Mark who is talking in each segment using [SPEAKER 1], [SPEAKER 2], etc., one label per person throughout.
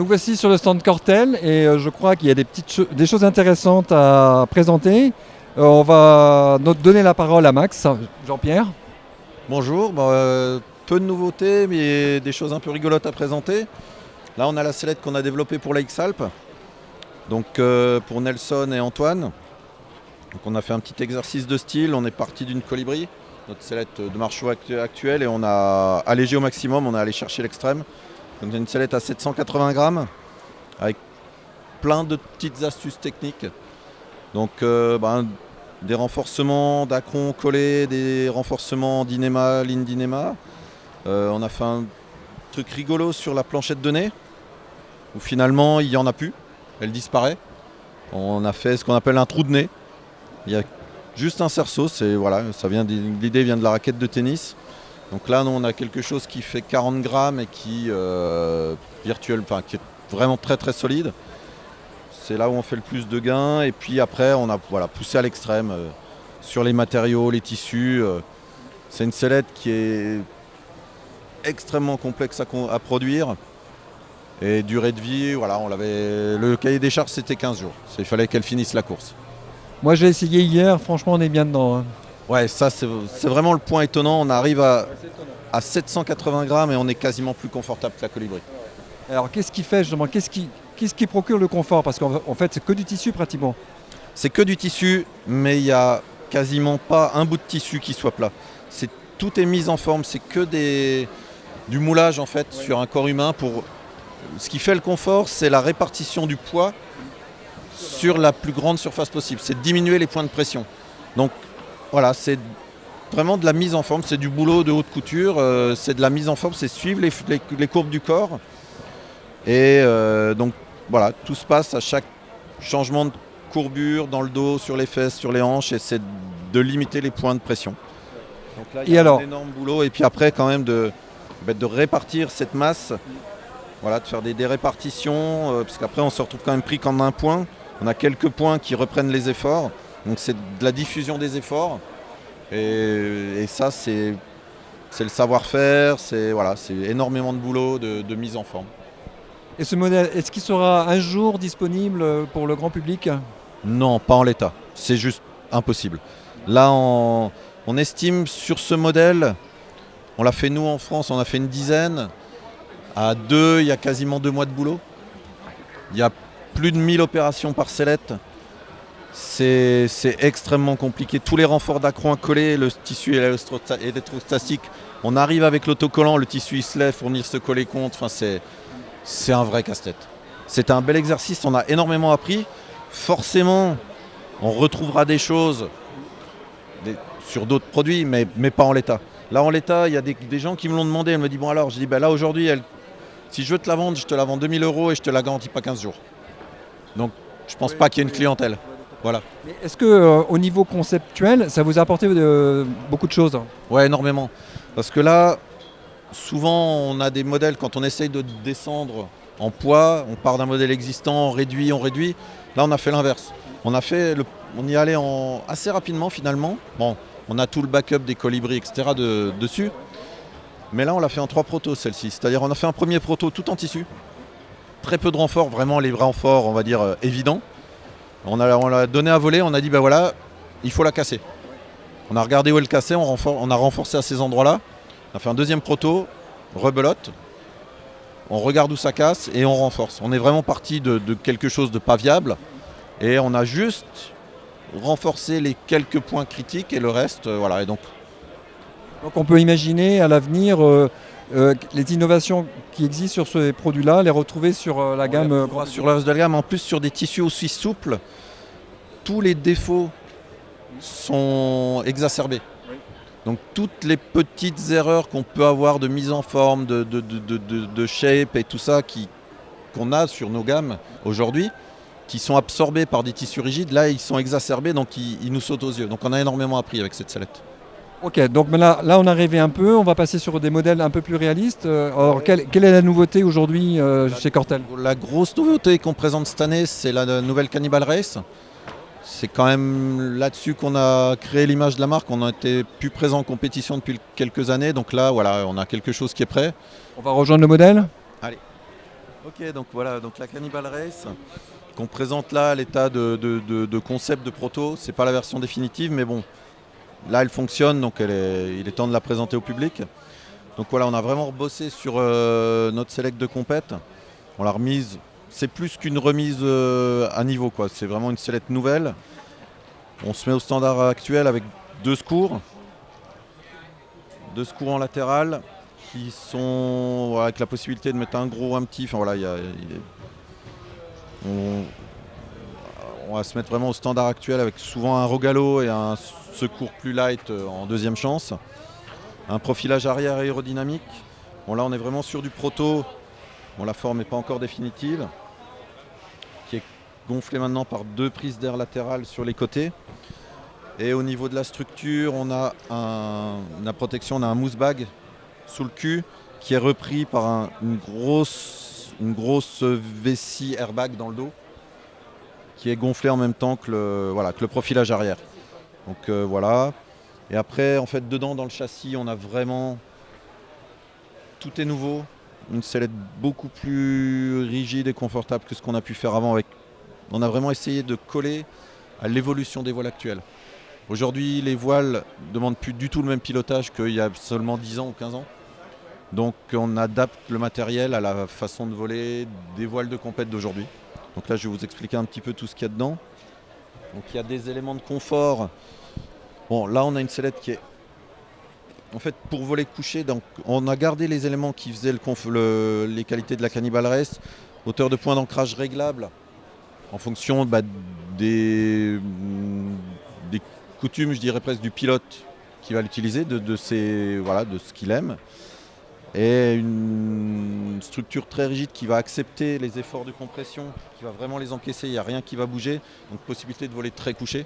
[SPEAKER 1] Nous voici sur le stand Cortel et je crois qu'il y a des choses intéressantes à présenter. On va donner la parole à Max, Jean-Pierre.
[SPEAKER 2] Bonjour, peu de nouveautés mais des choses un peu rigolotes à présenter. Là on a la sellette qu'on a développée pour la X-Alp, donc pour Nelson et Antoine. Donc on a fait un petit exercice de style, on est parti d'une Colibri, notre sellette de marchot actuelle, et on a allégé au maximum, on est allé chercher l'extrême. Donc c'est une sellette à 780 grammes avec plein de petites astuces techniques. Donc des renforcements d'acron collés, des renforcements d'inéma, ligne d'inéma. On a fait un truc rigolo sur la planchette de nez où finalement il n'y en a plus, elle disparaît. On a fait ce qu'on appelle un trou de nez. Il y a juste un cerceau, l'idée vient de la raquette de tennis. Donc là, nous, on a quelque chose qui fait 40 grammes et qui est vraiment très très solide. C'est là où on fait le plus de gains. Et puis après, on a poussé à l'extrême sur les matériaux, les tissus. C'est une sellette qui est extrêmement complexe à produire. Et durée de vie, le cahier des charges, c'était 15 jours. Il fallait qu'elle finisse la course.
[SPEAKER 1] Moi, j'ai essayé hier, franchement, on est bien dedans. Hein.
[SPEAKER 2] Ouais, ça c'est vraiment le point étonnant. On arrive à 780 grammes et on est quasiment plus confortable que la Colibri.
[SPEAKER 1] Alors qu'est-ce qui fait justement, qu'est-ce qui procure le confort? Parce qu'en fait c'est que du tissu pratiquement.
[SPEAKER 2] C'est que du tissu, mais il n'y a quasiment pas un bout de tissu qui soit plat. Tout est mis en forme, c'est que du moulage en fait sur un corps humain. Ce qui fait le confort, c'est la répartition du poids sur la plus grande surface possible. C'est diminuer les points de pression. Donc voilà, c'est vraiment de la mise en forme, c'est du boulot de haute couture, c'est de la mise en forme, c'est suivre les courbes du corps. Et donc voilà, tout se passe à chaque changement de courbure dans le dos, sur les fesses, sur les hanches, et c'est de limiter les points de pression. Donc là, il y a un énorme boulot, et puis après quand même de répartir cette masse, de faire des répartitions, parce qu'après on se retrouve quand même pris comme un point. On a quelques points qui reprennent les efforts, donc c'est de la diffusion des efforts. Et ça, c'est le savoir-faire, c'est énormément de boulot, de mise en forme.
[SPEAKER 1] Et ce modèle, est-ce qu'il sera un jour disponible pour le grand public?
[SPEAKER 2] Non, pas en l'état. C'est juste impossible. Là, on estime sur ce modèle, on l'a fait nous en France, on a fait une dizaine. À deux, il y a quasiment 2 mois de boulot. Il y a plus de 1000 opérations par sellette. C'est extrêmement compliqué. Tous les renforts d'acron à coller, le tissu et l'électrostatique. On arrive avec l'autocollant, le tissu il se lève pour venir se coller contre. C'est un vrai casse-tête. C'était un bel exercice, on a énormément appris. Forcément, on retrouvera des choses sur d'autres produits, mais pas en l'état. Là, en l'état, il y a des gens qui me l'ont demandé. Elle me dit, bon alors, je dis, là aujourd'hui, si je veux te la vendre, je te la vends 2000 € et je te la garantis pas 15 jours. Donc, je pense pas qu'il y ait une clientèle. Voilà.
[SPEAKER 1] Mais est-ce que au niveau conceptuel, ça vous a apporté beaucoup de choses?
[SPEAKER 2] Ouais, énormément. Parce que là, souvent, on a des modèles, quand on essaye de descendre en poids, on part d'un modèle existant, on réduit. Là, on a fait l'inverse. On y allait assez rapidement finalement. Bon, on a tout le backup des Colibri, etc. dessus. Mais là, on l'a fait en 3 protos, celle-ci. C'est-à-dire, on a fait un premier proto tout en tissu. Très peu de renforts, vraiment les renforts, on va dire, évidents. On l'a donné à voler, on a dit, il faut la casser. On a regardé où elle cassait, on a renforcé à ces endroits-là. On a fait un deuxième proto, rebelote. On regarde où ça casse et on renforce. On est vraiment parti de quelque chose de pas viable. Et on a juste renforcé les quelques points critiques et le reste, Et donc
[SPEAKER 1] on peut imaginer à l'avenir les innovations qui existent sur ces produits-là, les retrouver sur la gamme.
[SPEAKER 2] Sur le reste de la gamme, en plus sur des tissus aussi souples, tous les défauts sont exacerbés. Oui. Donc toutes les petites erreurs qu'on peut avoir de mise en forme, de shape et tout ça qu'on a sur nos gammes aujourd'hui, qui sont absorbés par des tissus rigides, là ils sont exacerbés, donc ils nous sautent aux yeux. Donc on a énormément appris avec cette sellette.
[SPEAKER 1] Ok, donc là on a rêvé un peu, on va passer sur des modèles un peu plus réalistes. Alors quelle est la nouveauté aujourd'hui chez Cortel?
[SPEAKER 2] La grosse nouveauté qu'on présente cette année, c'est la nouvelle Cannibal Race. C'est quand même là-dessus qu'on a créé l'image de la marque. On a été plus présent en compétition depuis quelques années, donc là on a quelque chose qui est prêt.
[SPEAKER 1] On va rejoindre le modèle?
[SPEAKER 2] Allez. Ok, donc voilà, donc la Cannibal Race qu'on présente là à l'état de concept de proto, c'est pas la version définitive, mais bon, là elle fonctionne, donc il est temps de la présenter au public. Donc voilà, on a vraiment bossé sur notre select de compète. On l'a remise, c'est plus qu'une remise à niveau, quoi. C'est vraiment une select nouvelle. On se met au standard actuel avec deux secours en latéral qui sont voilà, avec la possibilité de mettre un gros, un petit. Enfin voilà, on, on va se mettre vraiment au standard actuel avec souvent un rogalo et un secours plus light en deuxième chance. Un profilage arrière aérodynamique. Bon là on est vraiment sur du proto. Bon la forme n'est pas encore définitive. Qui est gonflé maintenant par deux prises d'air latérales sur les côtés. Et au niveau de la structure, on a la protection, on a un mousse bag sous le cul qui est repris par une grosse vessie airbag dans le dos qui est gonflé en même temps que le profilage arrière. Donc voilà. Et après, en fait, dedans, dans le châssis, on a vraiment... Tout est nouveau. Une sellette beaucoup plus rigide et confortable que ce qu'on a pu faire avant. On a vraiment essayé de coller à l'évolution des voiles actuelles. Aujourd'hui, les voiles ne demandent plus du tout le même pilotage qu'il y a seulement 10 ans ou 15 ans. Donc on adapte le matériel à la façon de voler des voiles de compète d'aujourd'hui. Donc là, je vais vous expliquer un petit peu tout ce qu'il y a dedans. Donc il y a des éléments de confort. Bon, là, on a une sellette qui est... En fait, pour voler couché, donc, on a gardé les éléments qui faisaient les qualités de la Cannibal Race. Hauteur de point d'ancrage réglable en fonction des coutumes, je dirais presque, du pilote qui va l'utiliser, de ce qu'il aime. Et une structure très rigide qui va accepter les efforts de compression, qui va vraiment les encaisser, il n'y a rien qui va bouger. Donc possibilité de voler très couché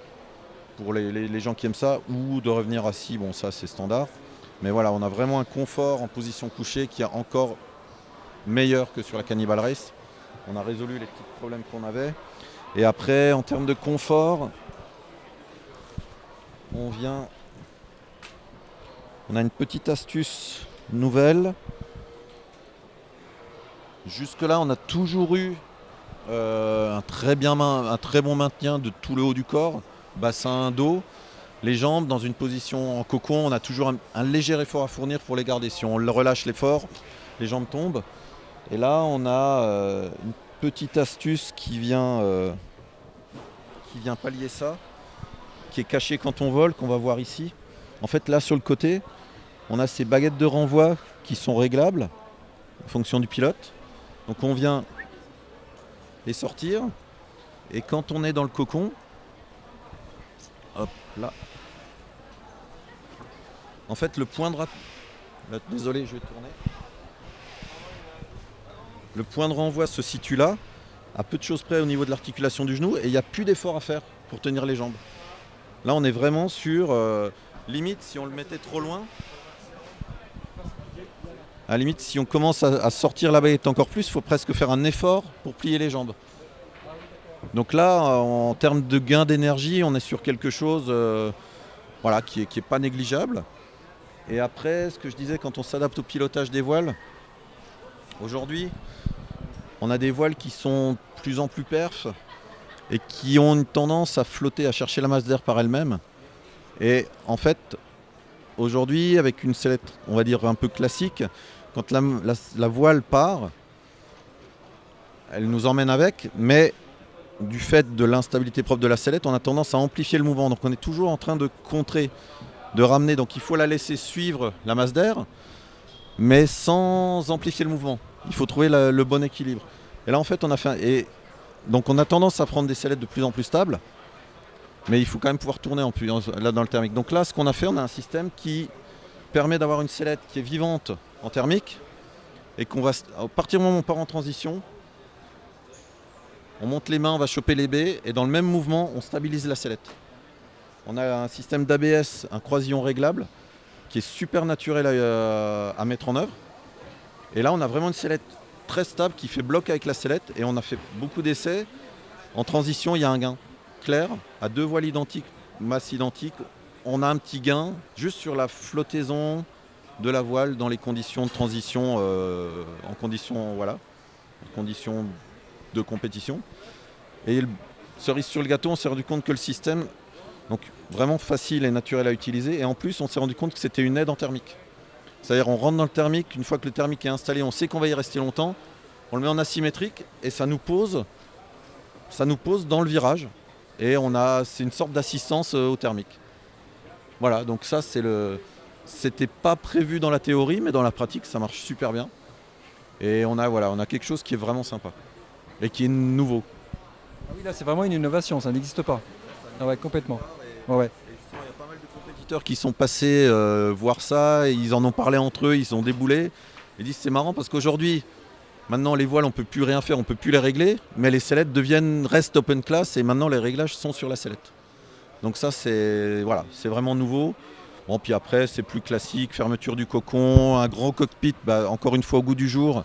[SPEAKER 2] pour les gens qui aiment ça, ou de revenir assis, bon ça c'est standard. Mais voilà, on a vraiment un confort en position couchée qui est encore meilleur que sur la Cannibal Race. On a résolu les petits problèmes qu'on avait. Et après, en termes de confort, on a une petite astuce nouvelle. Jusque-là, on a toujours eu un très bon maintien de tout le haut du corps, bassin, dos. Les jambes dans une position en cocon, on a toujours un léger effort à fournir pour les garder. Si on relâche l'effort, les jambes tombent. Et là, on a une petite astuce qui vient pallier ça, qui est cachée quand on vole, qu'on va voir ici. En fait, là, sur le côté, on a ces baguettes de renvoi qui sont réglables en fonction du pilote. Donc on vient les sortir. Et quand on est dans le cocon, hop, là. En fait, le point de désolé, je vais tourner. Le point de renvoi se situe là, à peu de choses près au niveau de l'articulation du genou, et il n'y a plus d'effort à faire pour tenir les jambes. Là, on est vraiment sur limite si on le mettait trop loin. À la limite, si on commence à sortir la baguette encore plus, il faut presque faire un effort pour plier les jambes. Donc là, en termes de gain d'énergie, on est sur quelque chose qui est pas négligeable. Et après, ce que je disais, quand on s'adapte au pilotage des voiles, aujourd'hui, on a des voiles qui sont de plus en plus perf et qui ont une tendance à flotter, à chercher la masse d'air par elles-mêmes. Et en fait, aujourd'hui, avec une sellette, on va dire un peu classique, quand la voile part, elle nous emmène avec, mais du fait de l'instabilité propre de la sellette, on a tendance à amplifier le mouvement. Donc on est toujours en train de contrer, de ramener. Donc il faut la laisser suivre la masse d'air, mais sans amplifier le mouvement. Il faut trouver le bon équilibre. Et là en fait donc on a tendance à prendre des sellettes de plus en plus stables, mais il faut quand même pouvoir tourner là dans le thermique. Donc là ce qu'on a fait, on a un système qui permet d'avoir une sellette qui est vivante en thermique et à partir du moment où on part en transition, on monte les mains, on va choper les baies et dans le même mouvement, on stabilise la sellette. On a un système d'ABS, un croisillon réglable, qui est super naturel à mettre en œuvre. Et là, on a vraiment une sellette très stable qui fait bloc avec la sellette et on a fait beaucoup d'essais. En transition, il y a un gain clair à deux voiles identiques, masse identique. On a un petit gain juste sur la flottaison de la voile dans les conditions de transition en conditions voilà. conditions de compétition. Et cerise sur le gâteau, on s'est rendu compte que le système, donc vraiment facile et naturel à utiliser, et en plus on s'est rendu compte que c'était une aide en thermique. C'est-à-dire on rentre dans le thermique, une fois que le thermique est installé, on sait qu'on va y rester longtemps, on le met en asymétrique et ça nous pose dans le virage. Et c'est une sorte d'assistance au thermique. Voilà, donc ça c'était pas prévu dans la théorie, mais dans la pratique ça marche super bien. Et on a quelque chose qui est vraiment sympa et qui est nouveau.
[SPEAKER 1] Ah oui, là, c'est vraiment une innovation, ça n'existe pas. Ah ouais, complètement. Ouais, ouais.
[SPEAKER 2] Et justement, il y a pas mal de compétiteurs qui sont passés voir ça, et ils en ont parlé entre eux, ils ont déboulé. Ils disent c'est marrant parce qu'aujourd'hui, maintenant les voiles on peut plus rien faire, on peut plus les régler, mais les sellettes restent open class et maintenant les réglages sont sur la sellette. Donc ça c'est vraiment nouveau. Bon puis après c'est plus classique, fermeture du cocon, un grand cockpit, encore une fois au goût du jour,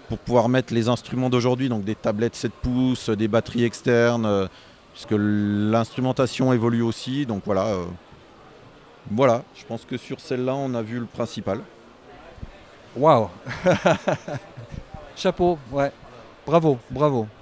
[SPEAKER 2] pour pouvoir mettre les instruments d'aujourd'hui, donc des tablettes 7 pouces, des batteries externes, puisque l'instrumentation évolue aussi. Donc voilà, je pense que sur celle-là, on a vu le principal.
[SPEAKER 1] Waouh. Chapeau, ouais. Bravo, bravo.